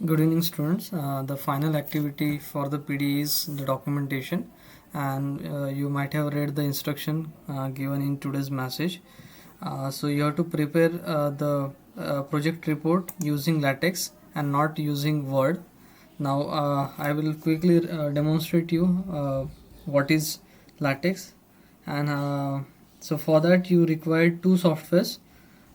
Good evening, students. The final activity for the PD is the documentation, and you might have read the instruction given in today's message. So you have to prepare the project report using LaTeX and not using Word. Now I will quickly demonstrate you what is LaTeX, and so for that you require two softwares.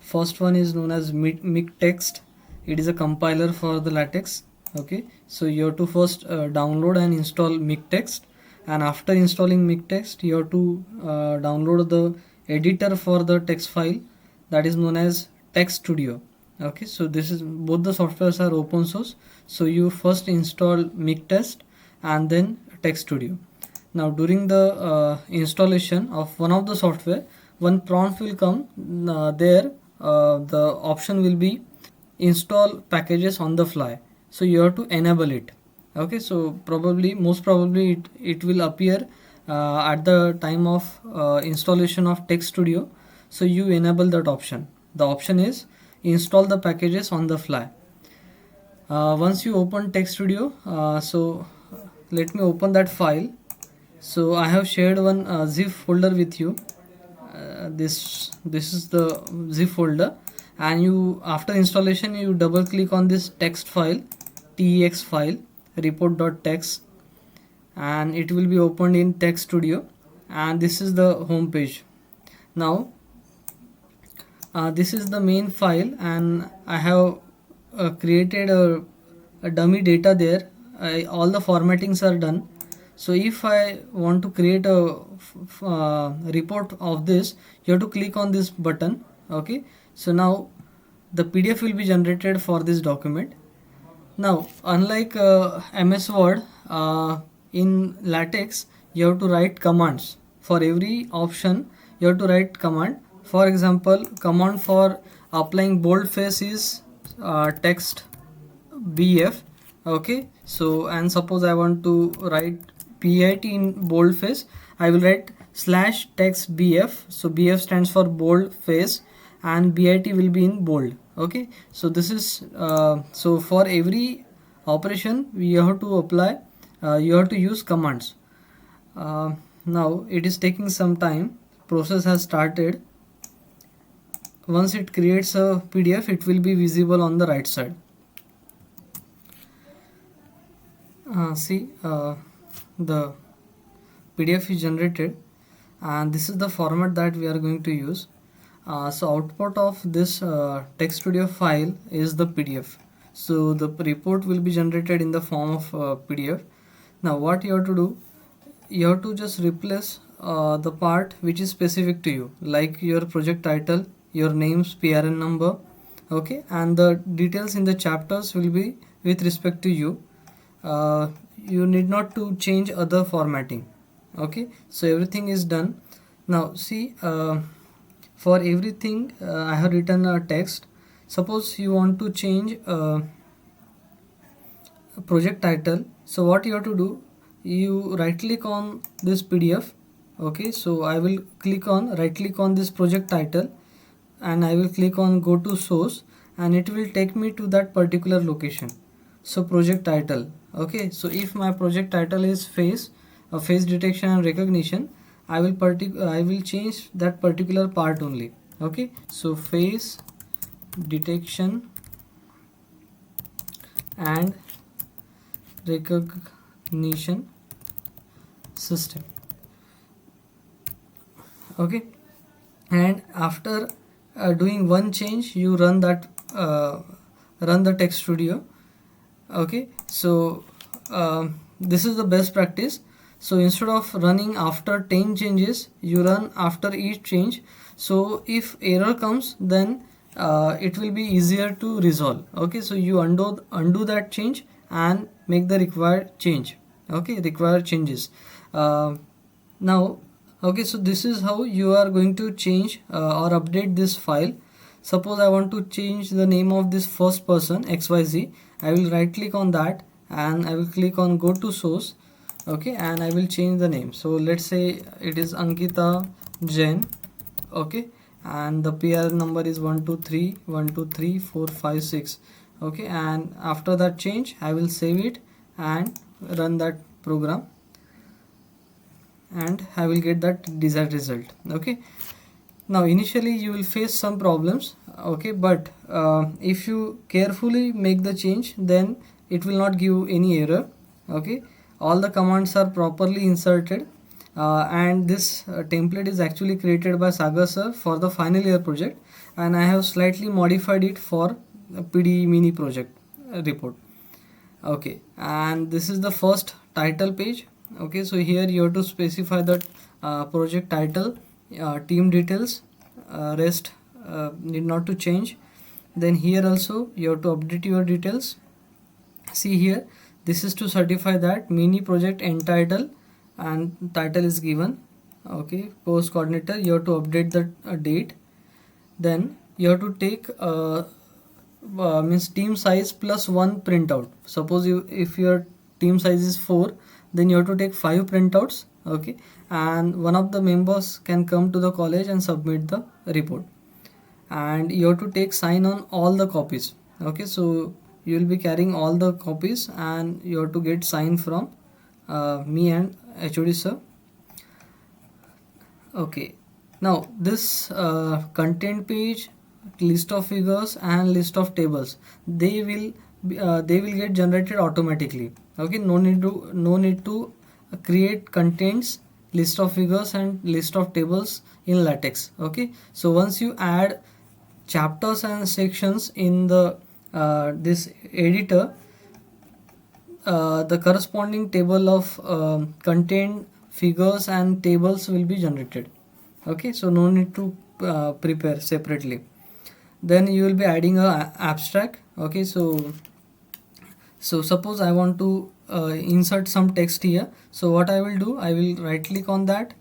First one is known as MikText. It is a compiler for the LaTeX. Okay, so you have to first download and install MikText, and after installing MikText you have to download the editor for the text file, that is known as Text Studio. Okay, so this is, both the softwares are open source, so you first install MikText and then Text Studio. Now during the installation of one of the software, one prompt will come there. The option will be install packages on the fly, so you have to enable it. Okay, so most probably it will appear at the time of installation of Text Studio, so you enable that option. The option is install the packages on the fly. Once you open Text Studio, so let me open that file. So I have shared one zip folder with you. This is the zip folder, and you, after installation, you double click on this text file, tex file, report.txt, and it will be opened in Text Studio, and this is the home page. Now this is the main file, and I have created a dummy data there. All the formattings are done. So if I want to create a report of this, you have to click on this button. Okay, so now the PDF will be generated for this document. Now unlike MS Word, in LaTeX you have to write commands. For every option you have to write command. For example, command for applying boldface is text BF. Okay, so and suppose I want to write PIT in boldface, I will write /text BF. So BF stands for boldface and BIT will be in bold. Okay, so this is so for every operation we have to apply, you have to use commands. Now it is taking some time. Process has started. Once it creates a PDF, it will be visible on the right side. See, the PDF is generated, and this is the format that we are going to use. So output of this Text Studio file is the PDF. So the report will be generated in the form of PDF. Now what you have to do, you have to just replace the part which is specific to you, like your project title, your name's PRN number. Okay, and the details in the chapters will be with respect to you. You need not to change other formatting. Okay, so everything is done. Now see, for everything I have written a text. Suppose you want to change project title, so what you have to do, you right click on this PDF. Okay, so I will right click on this project title, and I will click on go to source, and it will take me to that particular location. So project title. Okay, so if my project title is face detection and recognition, I will change that particular part only. Okay, so face detection and recognition system. Okay, and after doing one change, you run the Text Studio. Okay, so this is the best practice. So instead of running after 10 changes, you run after each change. So if error comes, then it will be easier to resolve. Okay, so you undo that change and make the required change. Okay, required changes. Now okay, so this is how you are going to change or update this file. Suppose I want to change the name of this first person, XYZ. I will right click on that, and I will click on go to source. Okay, and I will change the name. So let's say it is Ankita Jain. Okay, and the PR number is 123 123 456. Okay, and after that change I will save it and run that program, and I will get that desired result. Okay, now initially you will face some problems, okay, but if you carefully make the change, then it will not give any error. Okay, all the commands are properly inserted, and this template is actually created by Sagar sir for the final year project, and I have slightly modified it for a PD mini project report. Okay, and this is the first title page. Okay, so here you have to specify the project title, team details, rest need not to change. Then here also you have to update your details. See here, this is to certify that mini project end title and title is given. Okay, course coordinator, you have to update the date. Then you have to take means team size plus one printout. Suppose you, if your team size is 4, then you have to take 5 printouts. Okay, and one of the members can come to the college and submit the report, and you have to take sign on all the copies. Okay, so you will be carrying all the copies and you have to get sign from me and HOD sir. Okay, now this content page, list of figures and list of tables, they will get generated automatically. Okay, no need to create contents, list of figures and list of tables in LaTeX. Okay, so once you add chapters and sections in the this editor, the corresponding table of content, figures and tables will be generated. Okay, so no need to prepare separately. Then you will be adding a abstract. Okay, so suppose I want to insert some text here. So what I will do, I will right click on that,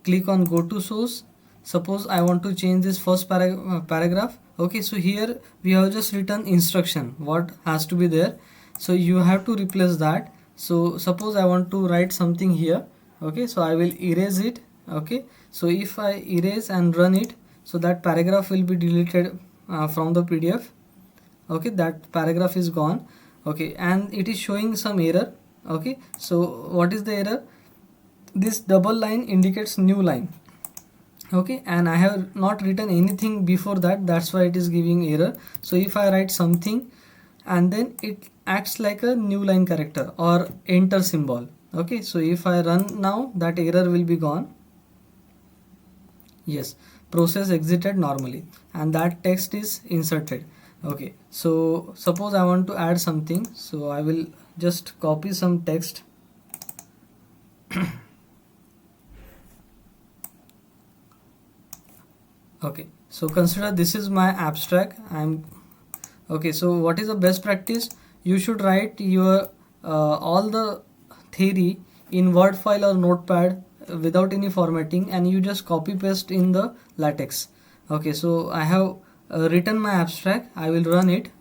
click on go to source. Suppose I want to change this first paragraph. Okay, so here we have just written instruction what has to be there, so you have to replace that. So suppose I want to write something here. Okay, so I will erase it. Okay, so if I erase and run it, so that paragraph will be deleted from the PDF. Okay, that paragraph is gone. Okay, and it is showing some error. Okay, so what is the error? This double line indicates new line. Okay, and I have not written anything before that, that's why it is giving error. So if I write something and then it acts like a new line character or enter symbol. Okay, so if I run now, that error will be gone. Yes, process exited normally and that text is inserted. Okay, so suppose I want to add something, so I will just copy some text. Okay, so consider this is my abstract. Okay, so what is the best practice? You should write your all the theory in Word file or Notepad without any formatting, and you just copy paste in the LaTeX. Okay, so I have written my abstract. I will run it.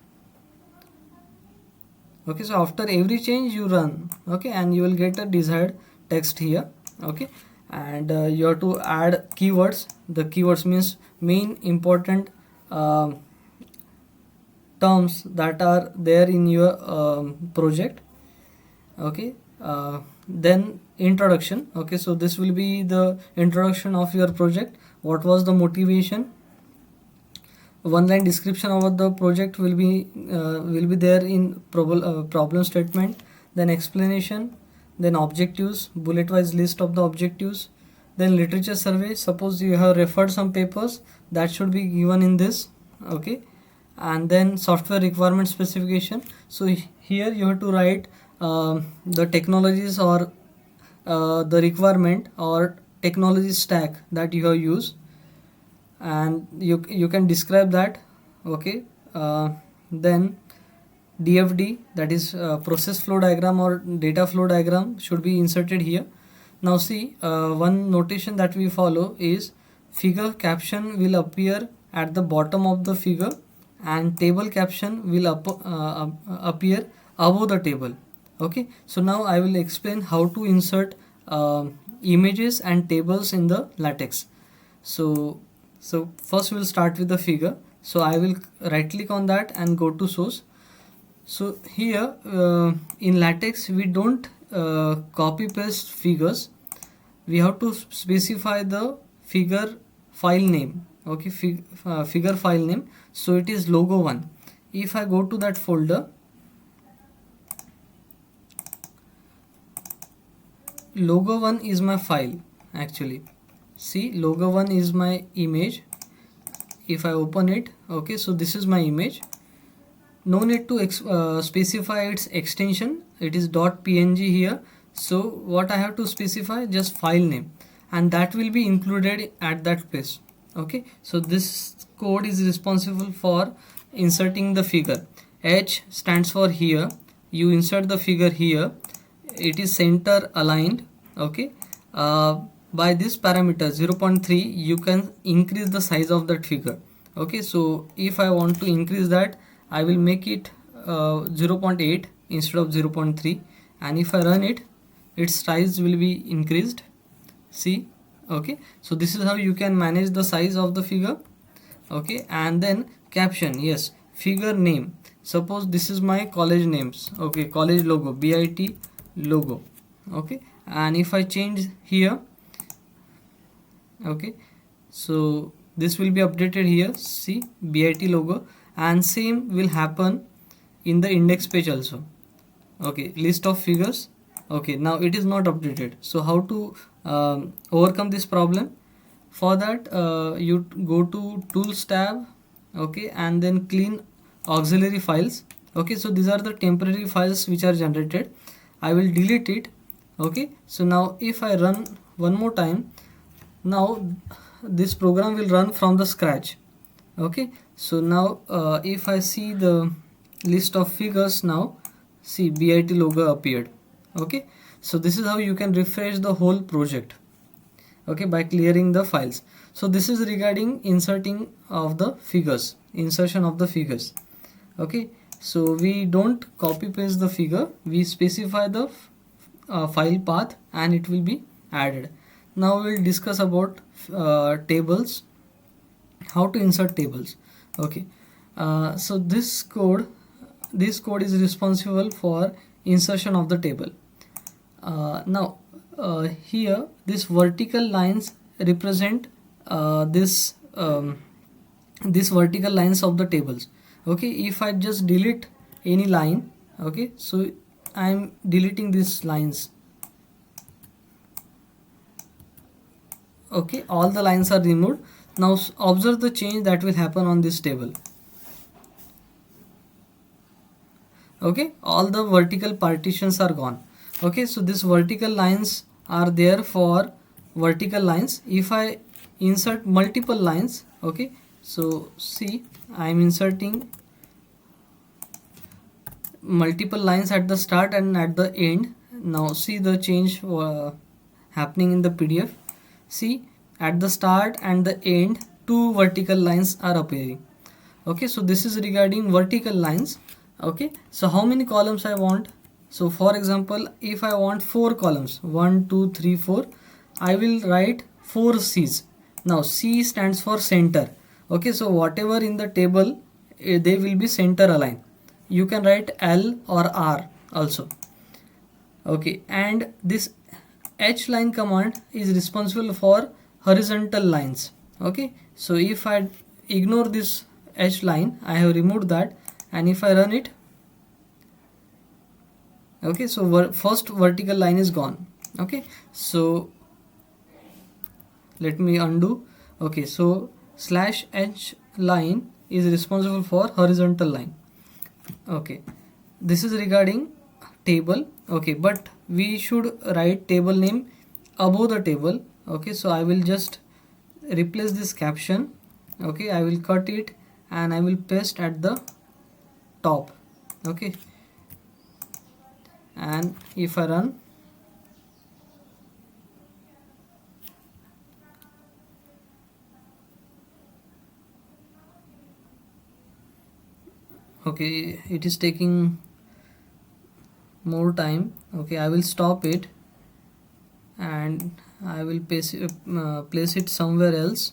Okay, so after every change you run. Okay, and you will get a desired text here. Okay, and you have to add keywords. The keywords means main important terms that are there in your project. Okay, then introduction. Okay, so this will be the introduction of your project. What was the motivation? One line description about the project will be there in problem statement. Then explanation, then objectives, bullet wise list of the objectives, then literature survey. Suppose you have referred some papers, that should be given in this. Okay, and then software requirement specification. So here you have to write the technologies or the requirement or technology stack that you have used, and you can describe that. Okay, then DFD, that is process flow diagram or data flow diagram, should be inserted here. Now see, one notation that we follow is figure caption will appear at the bottom of the figure and table caption will appear above the table. Okay, so now I will explain how to insert images and tables in the LaTeX. So first we'll start with the figure. So I will right click on that and go to source. So here in latex we don't copy paste figures, we have to specify the figure file name. Okay, figure file name, so it is logo1. If I go to that folder, logo1 is my file actually. See, logo1 is my image. If I open it, okay, so this is my image. No need to specify its extension, it is .png here. So what I have to specify, just file name, and that will be included at that place. Okay, so this code is responsible for inserting the figure. H stands for here, you insert the figure here, it is center aligned. Okay, by this parameter 0.3 you can increase the size of that figure. Okay, so if I want to increase that, I will make it 0.8 instead of 0.3, and if I run it, its size will be increased. See, okay, so this is how you can manage the size of the figure. Okay, and then caption, yes, figure name, suppose this is my college names. Okay, college logo, BIT logo. Okay, and if I change here, okay, so this will be updated here. See, BIT logo, and same will happen in the index page also. Okay, list of figures. Okay, now it is not updated. So how to overcome this problem? For that you go to tools tab, okay, and then clean auxiliary files. Okay, so these are the temporary files which are generated. I will delete it. Okay, so now if I run one more time, now this program will run from the scratch. Okay, so now if I see the list of figures, now see, BIT logo appeared. Okay, so this is how you can refresh the whole project, okay, by clearing the files. So this is regarding insertion of the figures. Okay, so we don't copy paste the figure, we specify the file path and it will be added. Now we'll discuss about tables, how to insert tables. Okay, so this code is responsible for insertion of the table. Now here this vertical lines represent this vertical lines of the tables. Okay, if I just delete any line, okay, so I am deleting these lines. Okay, all the lines are removed. Now observe the change that will happen on this table. Okay, all the vertical partitions are gone. Okay, so these vertical lines are there for vertical lines. If I insert multiple lines, okay, so see, I am inserting multiple lines at the start and at the end. Now see the change happening in the PDF. See, at the start and the end, two vertical lines are appearing. Okay, so this is regarding vertical lines. Okay, so how many columns I want? So for example, if I want 4 columns, 1 2 3 4, I will write 4 C's. Now C stands for center. Okay, so whatever in the table, they will be center aligned. You can write L or R also. Okay, and this H line command is responsible for horizontal lines. Okay, so if I ignore this H line, I have removed that, and if I run it, okay, so first vertical line is gone. Okay, so let me undo. Okay, so /H line is responsible for horizontal line. Okay, this is regarding table. Okay, but we should write table name above the table. Okay, so I will just replace this caption. Okay, I will cut it and I will paste at the top. Okay, and if I run, okay, it is taking more time. Okay, I will stop it and I will place it somewhere else.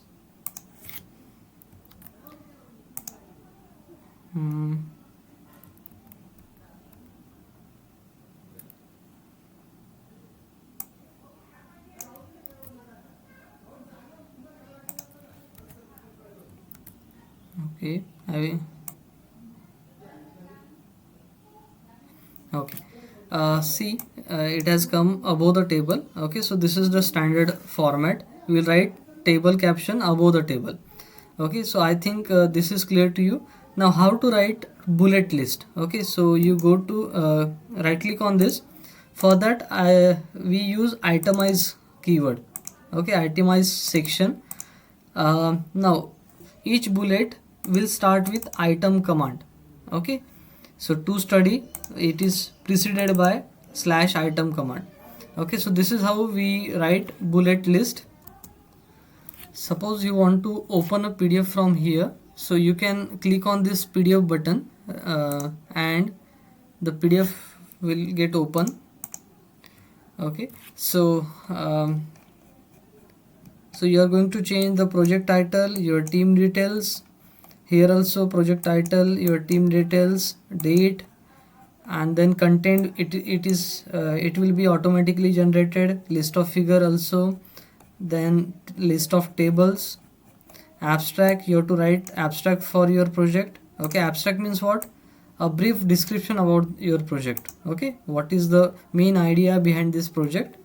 Okay, I will. Okay, see, it has come above the table. Okay, so this is the standard format. We will write table caption above the table. Okay, so I think this is clear to you. Now how to write bullet list? Okay, so you go to right click on this. For that we use itemize keyword. Okay, itemize section. Now each bullet will start with item command. Okay, so to study it is preceded by slash item command. Okay, so this is how we write bullet list. Suppose you want to open a PDF from here, so you can click on this PDF button and the PDF will get open. Okay, so so you are going to change the project title, your team details. Here also project title, your team details, date, and then content. It will be automatically generated. List of figure also, then list of tables. Abstract, you have to write abstract for your project. Okay, abstract means what? A brief description about your project. Okay, what is the main idea behind this project,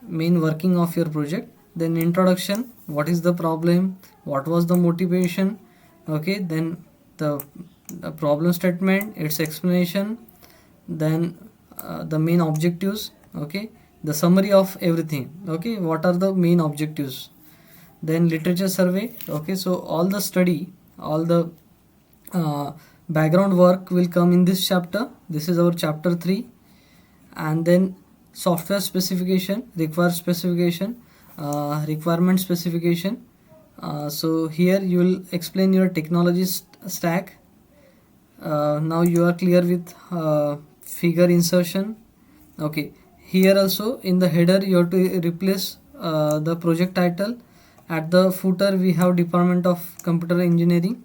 main working of your project. Then introduction, what is the problem, what was the motivation. Okay, then the problem statement, its explanation, then the main objectives. Okay, the summary of everything. Okay, what are the main objectives. Then literature survey. Okay, so all the study, all the background work will come in this chapter. This is our chapter 3. And then software specification, requirement specification. So here you will explain your technology stack. Now you are clear with figure insertion. Okay, here also in the header you have to replace the project title. At the footer we have Department of Computer Engineering.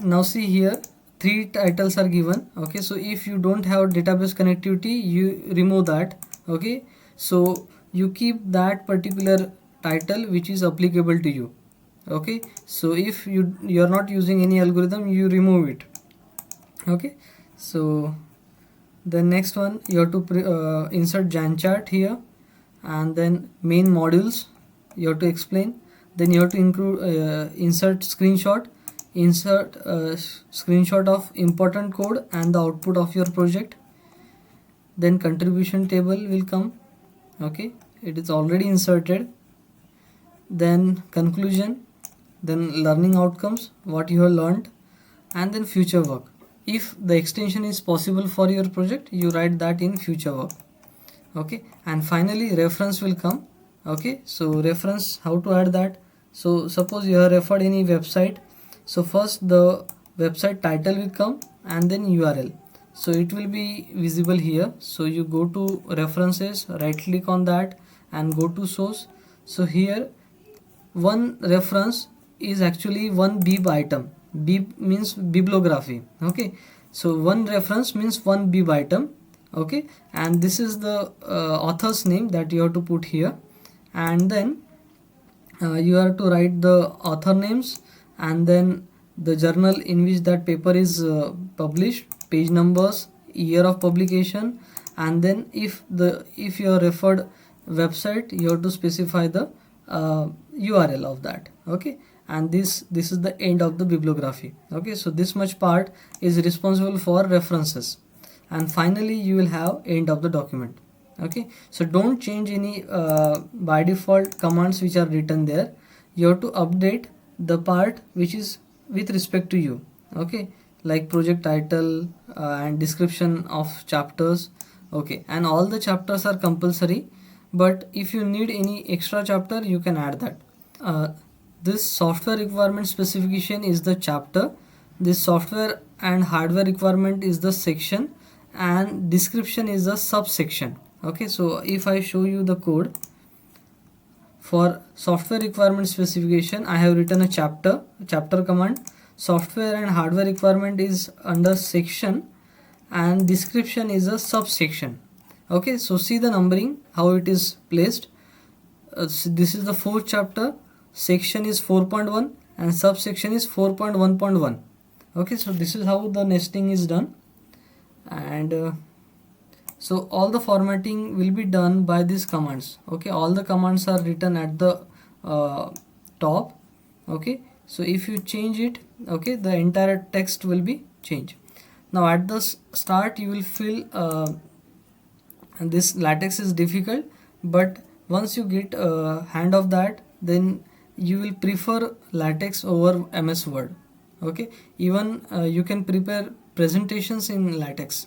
Now see here 3 titles are given. Okay, so if you don't have database connectivity, you remove that. Okay, so you keep that particular title which is applicable to you. Okay, so if you are not using any algorithm, you remove it. Okay, so the next one, you have to insert Gantt chart here, and then main modules you have to explain. Then you have to include insert screenshot of important code and the output of your project. Then contribution table will come. Okay, it is already inserted. Then conclusion, then learning outcomes, what you have learned, and then future work. If the extension is possible for your project, you write that in future work. Okay, and finally reference will come. Okay, so reference, how to add that? So suppose you have referred any website, so first the website title will come and then URL, so it will be visible here. So you go to references, right click on that and go to source. So here one reference is actually one bib item. Bib means bibliography. Okay, so one reference means one bib item. Okay, and this is the author's name that you have to put here, and then you have to write the author names, and then the journal in which that paper is published, page numbers, year of publication, and then if you are referred website, you have to specify the URL of that. Okay, and this is the end of the bibliography. Okay, so this much part is responsible for references, and finally you will have end of the document. Okay, so don't change any by default commands which are written there. You have to update the part which is with respect to you. Okay, like project title and description of chapters. Okay, and all the chapters are compulsory, but if you need any extra chapter, you can add that. This software requirement specification is the chapter, this software and hardware requirement is the section, and description is the subsection. Okay, so if I show you the code for software requirement specification, I have written a chapter command. Software and hardware requirement is under section, and description is a subsection. Okay, so see the numbering how it is placed. So this is the fourth chapter, section is 4.1, and subsection is 4.1.1. okay, so this is how the nesting is done. And so all the formatting will be done by these commands. okay, all the commands are written at the top. okay, so if you change it, okay, the entire text will be changed. Now at the start you will feel this latex is difficult, but once you get hand of that, then you will prefer latex over MS Word. okay, even you can prepare presentations in latex.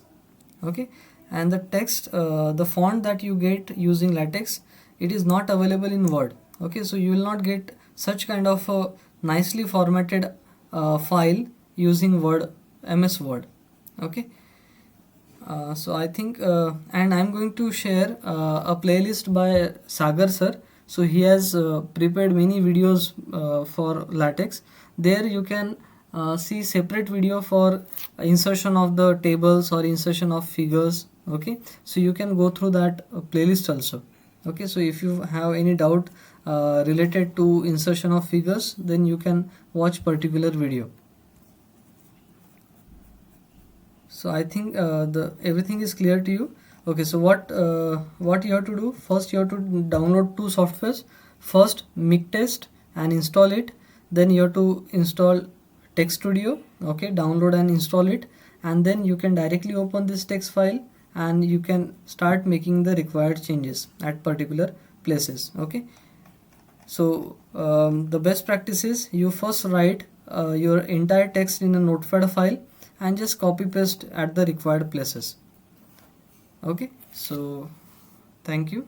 okay, and the text, the font that you get using latex, it is not available in Word. okay, so you will not get such kind of a nicely formatted file using Word, MS Word. okay, so I think and I'm going to share a playlist by Sagar sir. So he has prepared many videos for latex. There you can see separate video for insertion of the tables or insertion of figures. okay, so you can go through that playlist also. okay, so if you have any doubt related to insertion of figures, then you can watch particular video. So I think the everything is clear to you. okay, so what you have to do, first you have to download two softwares. First Mictest and install it. Then you have to install Text Studio. okay, download and install it, and then you can directly open this text file and you can start making the required changes at particular places. okay, so the best practice is you first write your entire text in a notepad file and just copy paste at the required places. okay, so thank you.